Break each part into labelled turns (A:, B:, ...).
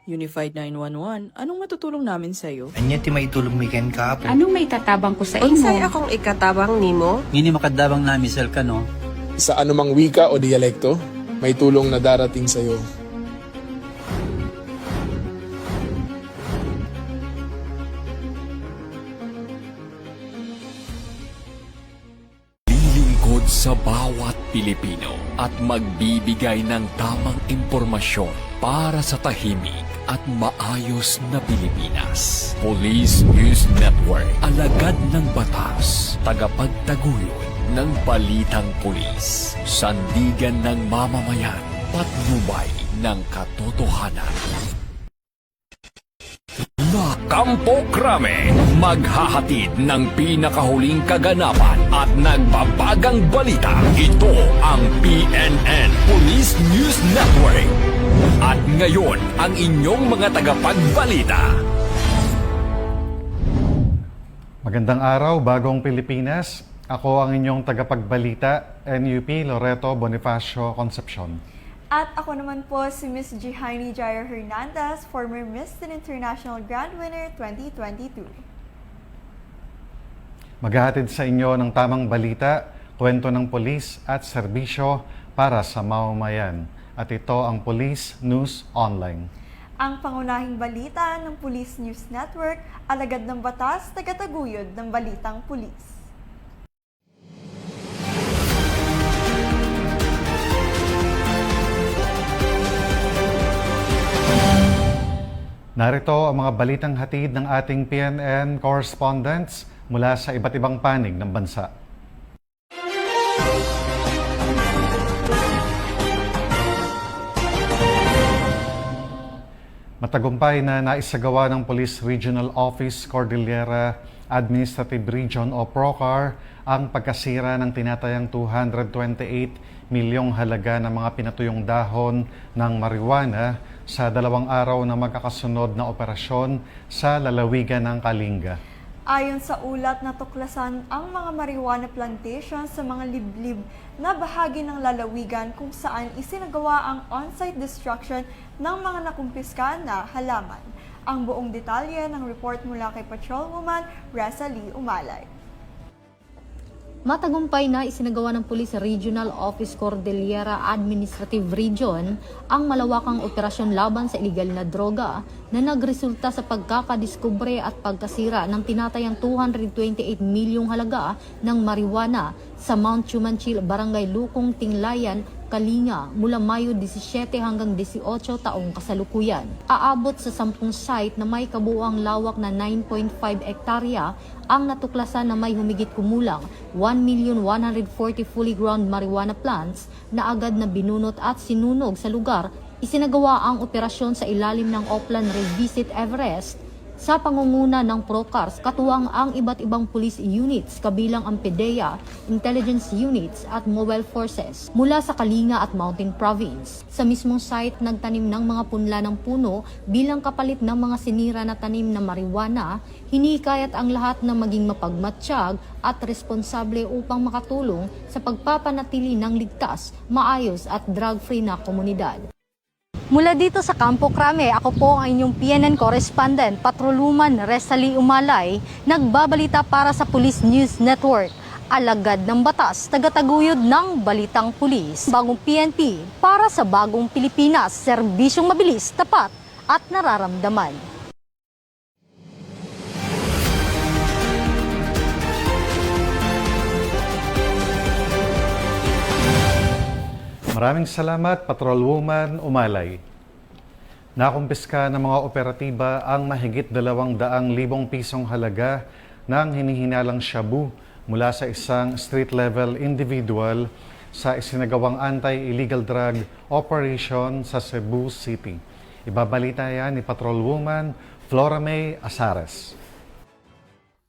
A: Unified 911, anong matutulong namin sa'yo?
B: Anya ti maitulog mi ken ka.
C: Anong may tatabang ko sa
D: Unsay
C: imo?
D: akong ikatabang nimo?
B: Ngini makadabang na misal ka no.
E: Sa anumang wika o dialekto, may tulong na darating sa iyo.
F: Lilingkod sa bawat Pilipino at magbibigay ng tamang impormasyon para sa tahimik at maayos na Pilipinas. Police News Network, alagad ng batas, tagapagtaguyod ng balitang pulis, sandigan ng mamamayan, patnubay ng katotohanan. La Campo Crame, maghahatid ng pinakahuling kaganapan at nagbabagang balita. Ito ang PNN Police News Network. At ngayon, ang inyong mga tagapagbalita.
G: Magandang araw, Bagong Pilipinas. Ako ang inyong tagapagbalita, NUP Loreto Bonifacio Concepcion.
H: At ako naman po si Miss Jihaini Jair Hernandez, former Miss Teen International Grand Winner 2022.
G: Maghahatid sa inyo ng tamang balita, kwento ng polis at serbisyo para sa mamamayan. At ito ang Police News Online.
H: Ang pangunahing balita ng Police News Network, alagad ng batas, tagataguyod ng balitang pulis.
G: Narito ang mga balitang hatid ng ating PNN correspondents mula sa iba't ibang panig ng bansa. Matagumpay na naisagawa ng Police Regional Office Cordillera Administrative Region o PROCAR ang pagkasira ng tinatayang 228 milyong halaga ng mga pinatuyong dahon ng marijuana sa 2 araw na magkakasunod na operasyon sa lalawigan ng Kalinga.
H: Ayon sa ulat, natuklasan ang mga marijuana plantation sa mga liblib na bahagi ng lalawigan kung saan isinagawa ang on-site destruction ng mga nakumpiska na halaman. Ang buong detalye ng report mula kay Patrolwoman Rosalie Umalay.
I: Matagumpay na isinagawa ng Police Regional Office Cordillera Administrative Region ang malawakang operasyon laban sa ilegal na droga na nagresulta sa pagkakadiskubre at pagkasira ng tinatayang 228 milyong halaga ng marijuana sa Mount Chumanchil, Barangay Lukong, Tinglayan, Kalinga mula Mayo 17 hanggang 18 taong kasalukuyan. Aabot sa 10 site na may kabuuang lawak na 9.5 hektarya ang natuklasan na may humigit kumulang 1,140 fully ground marijuana plants na agad na binunot at sinunog sa lugar. Isinagawa ang operasyon sa ilalim ng Oplan Revisit Everest sa pangunguna ng PROCARS, katuwang ang iba't ibang police units kabilang ang PDEA, intelligence units at mobile forces mula sa Kalinga at Mountain Province. Sa mismong site, nagtanim ng mga punla ng puno bilang kapalit ng mga sinira na tanim na marijuana. Hinikayat ang lahat na maging mapagmatsyag at responsable upang makatulong sa pagpapanatili ng ligtas, maayos at drug-free na komunidad. Mula dito sa Campo Crame, ako po ang inyong PNN correspondent, Patrolwoman Rosalie Umalay, nagbabalita para sa Police News Network. Alagad ng batas, tagataguyod ng balitang pulis. Bagong PNP para sa bagong Pilipinas, serbisyong mabilis, tapat at nararamdaman.
G: Maraming salamat, Patrolwoman Umalay. Nakumpiska ng mga operatiba ang mahigit 200,000 pisong halaga ng hinihinalang shabu mula sa isang street-level individual sa isinagawang anti-illegal drug operation sa Cebu City. Ibabalita yan ni Patrolwoman Flora May Asares.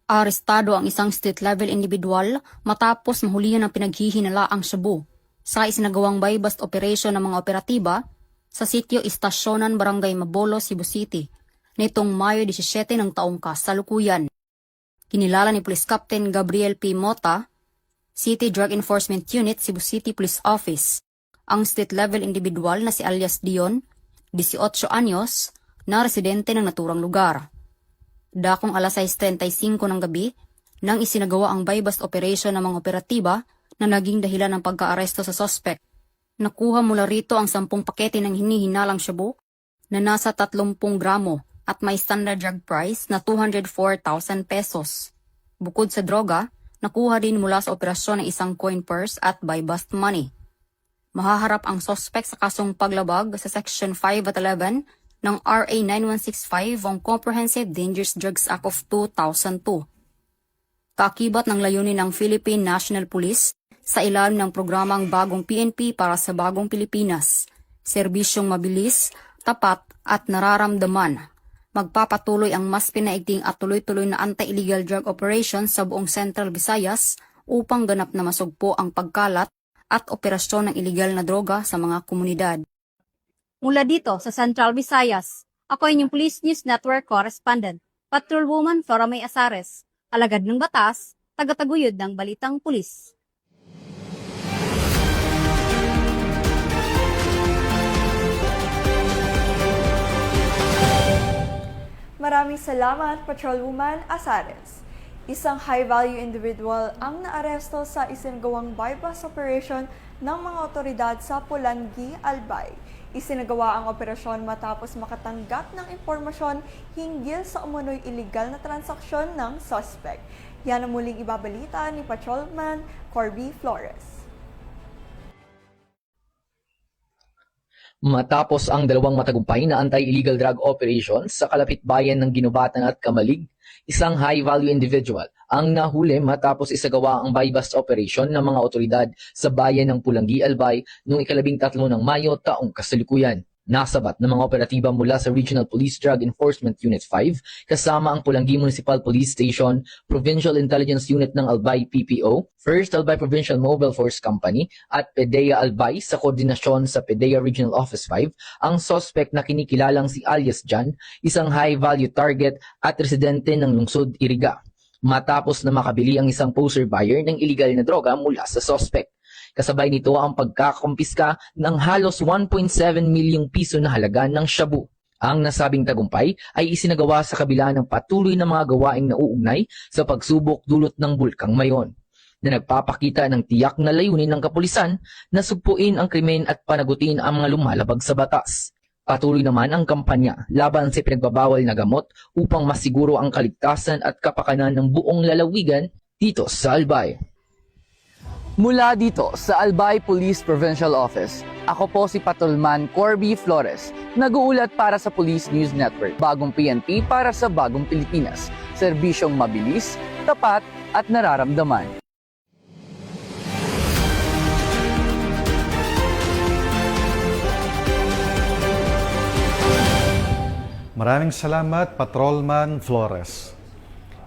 J: Arestado ang isang street-level individual matapos mahulihan ng pinaghihinalaang shabu sa isinagawang buy-bust operation ng mga operatiba sa sitio Istasyonan, Barangay Mabolo, Cebu City, nitong Mayo 17 ng taong kasalukuyan. Kinilala ni Police Captain Gabriel P. Mota, City Drug Enforcement Unit, Cebu City Police Office, ang street-level individual na si alias Dion, 18 anyos, na residente ng naturang lugar. Dakong alas 6:35 ng gabi, nang isinagawa ang buy-bust operation ng mga operatiba na naging dahilan ng pagkaaresto sa suspect. Nakuha mula rito ang 10 pakete ng hinihinalang shabu na nasa 30 gramo at may standard drug price na 204,000 pesos. Bukod sa droga, nakuha din mula sa operasyon ng isang coin purse at buy-bust money. Mahaharap ang suspect sa kasong paglabag sa Section 5 at 11 ng RA 9165 ang Comprehensive Dangerous Drugs Act of 2002. Kaakibat ng layunin ng Philippine National Police sa ilalim ng programang Bagong PNP para sa Bagong Pilipinas, serbisyong mabilis, tapat at nararamdaman. Magpapatuloy ang mas pinaigting at tuloy-tuloy na anti-illegal drug operations sa buong Central Visayas upang ganap na masugpo ang pagkalat at operasyon ng iligal na droga sa mga komunidad.
I: Mula dito sa Central Visayas, ako inyong Police News Network Correspondent, Patrolwoman Flora May Asares, alagad ng batas, tagataguyod ng Balitang Pulis.
H: Maraming salamat, Patrolwoman Asares. Isang high-value individual ang naaresto sa isinagawang buy-bust operation ng mga otoridad sa Pulangi, Albay. Isinagawa ang operasyon matapos makatanggap ng impormasyon hinggil sa umunoy iligal na transaksyon ng suspect. Yan ang muling ibabalita ni Patrolman Corby Flores.
C: Matapos ang dalawang matagumpay na anti-illegal drug operations sa kalapit bayan ng Ginubatan at Kamalig, isang high-value individual ang nahuli matapos isagawa ang buy-bust operation ng mga otoridad sa bayan ng Pulangi, Albay noong 13 ng Mayo taong kasalukuyan. Nasabat ng mga operatiba mula sa Regional Police Drug Enforcement Unit 5 kasama ang Pulangi Municipal Police Station, Provincial Intelligence Unit ng Albay PPO, First Albay Provincial Mobile Force Company at PDEA Albay sa koordinasyon sa PDEA Regional Office 5 ang suspect na kinikilalang si alias John, isang high-value target at residente ng lungsod Iriga. Matapos na makabili ang isang poser buyer ng illegal na droga mula sa suspect. Kasabay nito ang pagkakumpiska ng halos 1.7 milyong piso na halaga ng shabu. Ang nasabing tagumpay ay isinagawa sa kabila ng patuloy na mga gawaing nauugnay sa pagsubok dulot ng Bulkang Mayon, na nagpapakita ng tiyak na layunin ng kapulisan na sugpuin ang krimen at panagutin ang mga lumalabag sa batas. Patuloy naman ang kampanya laban sa pinagbabawal na gamot upang masiguro ang kaligtasan at kapakanan ng buong lalawigan dito sa Albay.
D: Mula dito sa Albay Police Provincial Office, ako po si Patrolman Corby Flores, nag-uulat para sa Police News Network, Bagong PNP para sa Bagong Pilipinas, serbisyong mabilis, tapat at nararamdaman.
G: Maraming salamat, Patrolman Flores.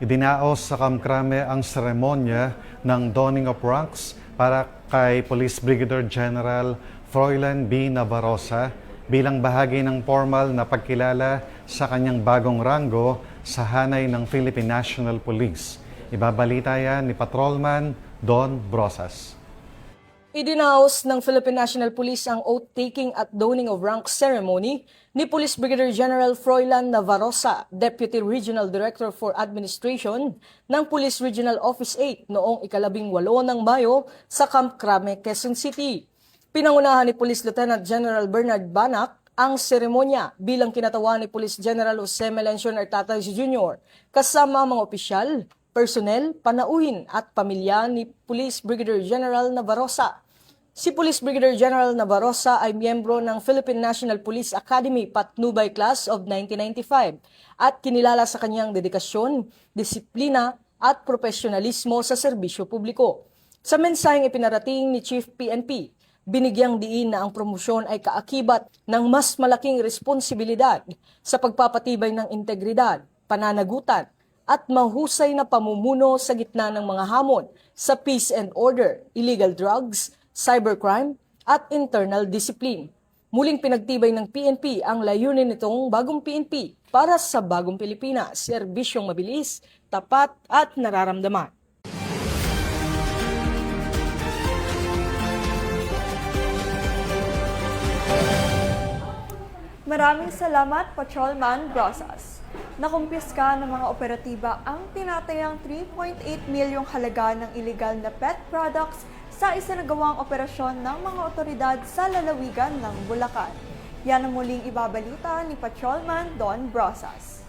G: Idinaos sa Kamkrame ang seremonya ng donning of ranks para kay Police Brigadier General Froilan B. Navarroza bilang bahagi ng formal na pagkilala sa kanyang bagong rango sa hanay ng Philippine National Police. Ibabalita yan ni Patrolman Don Brosas.
K: Idinaos ng Philippine National Police ang oath-taking at donning of ranks ceremony ni Police Brigadier General Froilan Navarroza, Deputy Regional Director for Administration ng Police Regional Office 8 noong 18 ng Mayo sa Camp Crame, Quezon City. Pinangunahan ni Police Lieutenant General Bernard Banac ang seremonya bilang kinatawan ni Police General Jose Melencio Artatay Jr. kasama ang mga opisyal, personnel, panauhin at pamilya ni Police Brigadier General Navarroza. Si Police Brigadier General Navarroza ay miyembro ng Philippine National Police Academy Patnubay Class of 1995 at kinilala sa kanyang dedikasyon, disiplina at profesionalismo sa serbisyo publiko. Sa mensaheng ipinarating ni Chief PNP, binigyang diin na ang promosyon ay kaakibat ng mas malaking responsibilidad sa pagpapatibay ng integridad, pananagutan at mahusay na pamumuno sa gitna ng mga hamon sa peace and order, illegal drugs, cybercrime at internal discipline. Muling pinagtibay ng PNP ang layunin nitong Bagong PNP para sa Bagong Pilipinas, serbisyong mabilis, tapat at nararamdaman.
H: Maraming salamat, Patrolman Brosas. Nakumpiska ng mga operatiba ang tinatayang 3.8 milyong halaga ng illegal na pet products sa isinagawang operasyon ng mga otoridad sa lalawigan ng Bulacan. Yan ang muling ibabalita ni Patrolman Don Brosas.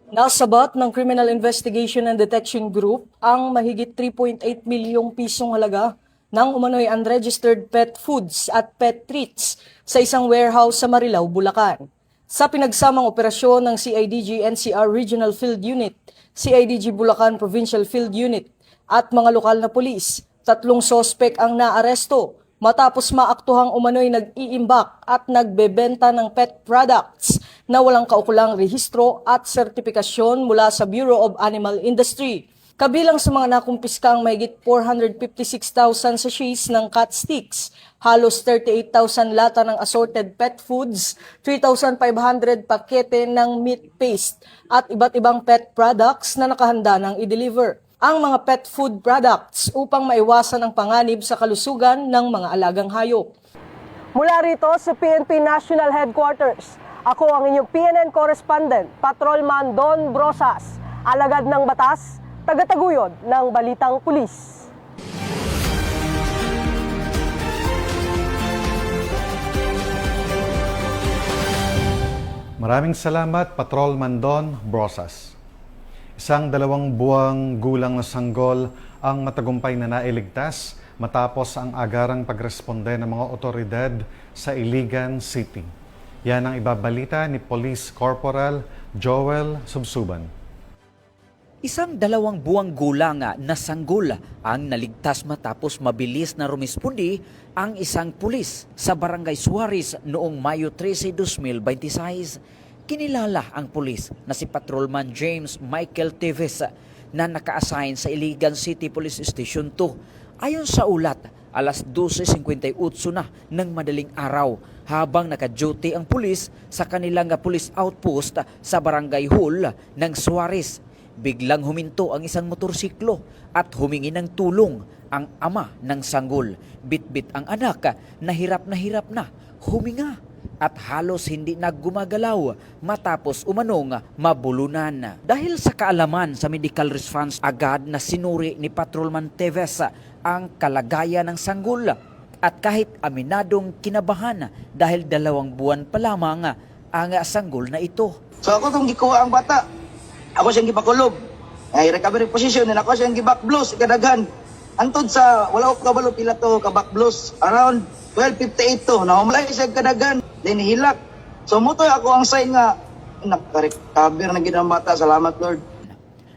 K: Nasabat ng Criminal Investigation and Detection Group ang mahigit 3.8 milyong pisong halaga ng umano'y unregistered pet foods at pet treats sa isang warehouse sa Marilao, Bulacan. Sa pinagsamang operasyon ng CIDG NCR Regional Field Unit, CIDG Bulacan Provincial Field Unit at mga lokal na pulis, 3 sospek ang naaresto matapos maaktuhang umano'y nag-iimbak at nagbebenta ng pet products na walang kaukulang rehistro at sertipikasyon mula sa Bureau of Animal Industry. Kabilang sa mga nakumpiska ang mahigit 456,000 sachets ng cat sticks, halos 38,000 lata ng assorted pet foods, 3,500 pakete ng meat paste at iba't ibang pet products na nakahanda ng i-deliver. Ang mga pet food products upang maiwasan ang panganib sa kalusugan ng mga alagang hayop.
L: Mula rito sa PNP National Headquarters, ako ang inyong PNN correspondent, Patrolman Don Brosas, alagad ng batas, tagataguyod ng Balitang Pulis.
G: Maraming salamat, Patrolman Don Brosas. Isang 2 buwang gulang na sanggol ang matagumpay na nailigtas matapos ang agarang pagresponde ng mga otoridad sa Iligan City. Yan ang ibabalita ni Police Corporal Joel Subsuban.
M: Isang 2 buwang gulang na sanggol ang naligtas matapos mabilis na rumispondi ang isang pulis sa Barangay Suarez noong Mayo 13, 2026. Kinilala ang pulis na si Patrolman James Michael Teves na naka-assign sa Iligan City Police Station 2. Ayon sa ulat, alas 12:58 na ng madaling araw habang naka-duty ang pulis sa kanilang police outpost sa Barangay Hall ng Suarez. Biglang huminto ang isang motorsiklo at humingi ng tulong ang ama ng sanggol. Bit-bit ang anak na hirap na huminga at halos hindi naggumagalaw matapos umanong mabulunan. Dahil sa kaalaman sa medical response, agad na sinuri ni Patrolman Teves ang kalagayan ng sanggol at kahit aminadong kinabahan dahil 2 buwan pa lamang ang sanggol na ito.
N: So ako itong gikuha ang bata. Ako siyang gipakulob. Ay recovery position and ako siyang gibakblos kadagan. Antod sa wala ko kabalo pila to kabakblos around 12:58 to. Naumlay siya kadagan then hilak. So mutoy ako ang sign nga naka-recover na gid ang bata. Salamat Lord.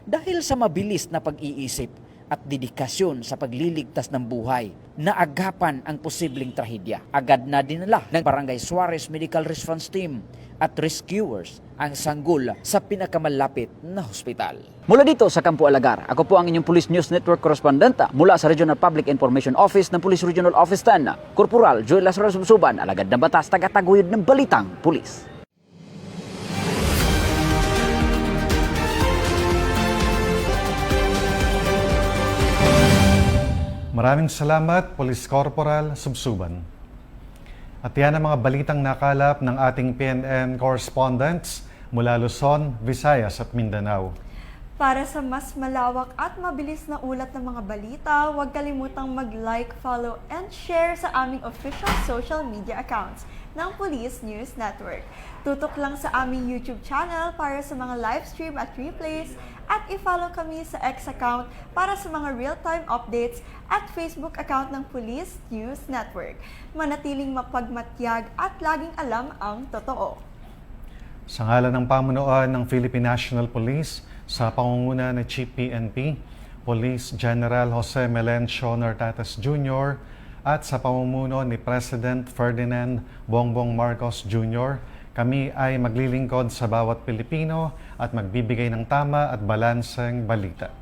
M: Dahil sa mabilis na pag-iisip at dedikasyon sa pagliligtas ng buhay, naagapan ang posibleng trahedya. Agad na dinala ng Barangay Suarez Medical Response Team at rescuers ang sanggol sa pinakamalapit na hospital.
O: Mula dito sa Campo Alagar, ako po ang inyong Police News Network correspondent mula sa Regional Public Information Office ng Police Regional Office 10, Corporal Joel Lazaro Subsuban, alagad ng batas, tagataguyod ng Balitang Pulis.
G: Maraming salamat, Police Corporal Subsuban. At yan ang mga balitang nakalap ng ating PNN correspondents mula Luzon, Visayas at Mindanao.
H: Para sa mas malawak at mabilis na ulat ng mga balita, huwag kalimutang mag-like, follow, and share sa aming official social media accounts ng Police News Network. Tutok lang sa aming YouTube channel para sa mga live stream at replays at i-follow kami sa X account para sa mga real-time updates at Facebook account ng Police News Network. Manatiling mapagmatyag at laging alam ang totoo.
G: Sa ngalan ng pamunuan ng Philippine National Police, sa pangunguna ni Chief PNP, Police General Jose Melencio Nartates Jr. at sa pamumuno ni President Ferdinand Bongbong Marcos Jr., kami ay maglilingkod sa bawat Pilipino at magbibigay ng tama at balanseng balita.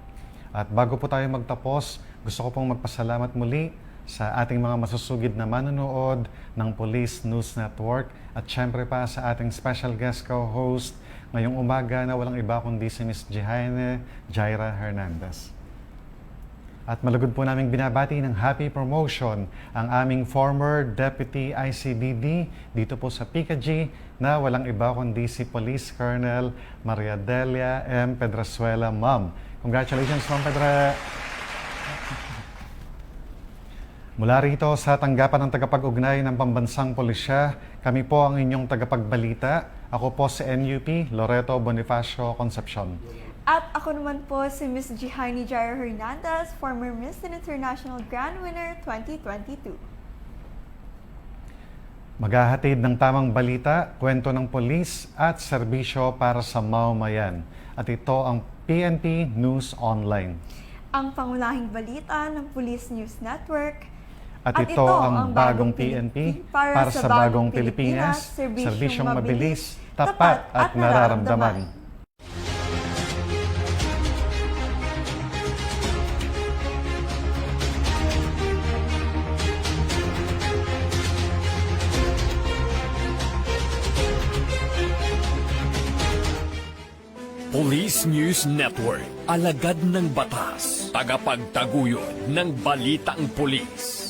G: At bago po tayo magtapos, gusto ko pong magpasalamat muli sa ating mga masusugid na manonood ng Police News Network at syempre pa sa ating special guest co-host ngayong umaga na walang iba kundi si Ms. Jaira Hernandez. At malugod po naming binabati ng happy promotion ang aming former Deputy ICBD dito po sa PKG na walang iba kundi si Police Colonel Maria Delia M. Pedrazuela, Ma'am. Congratulations, Ma'am Pedra! Mula rito sa tanggapan ng tagapag-ugnay ng Pambansang Pulisya, kami po ang inyong tagapagbalita. Ako po si NUP Loreto Bonifacio Concepcion.
H: At ako naman po si Miss Jihaini Jairo Hernandez, former Miss International Grand Winner 2022.
G: Maghahatid ng tamang balita, kwento ng polis at serbisyo para sa mamamayan. At ito ang PNP News Online.
H: Ang pangunahing balita ng Police News Network.
G: At ito ang bagong PNP para sa bagong Pilipinas, serbisyong mabilis, tapat at nararamdaman.
F: Police News Network, alagad ng batas, tagapagtaguyod ng balitang pulis.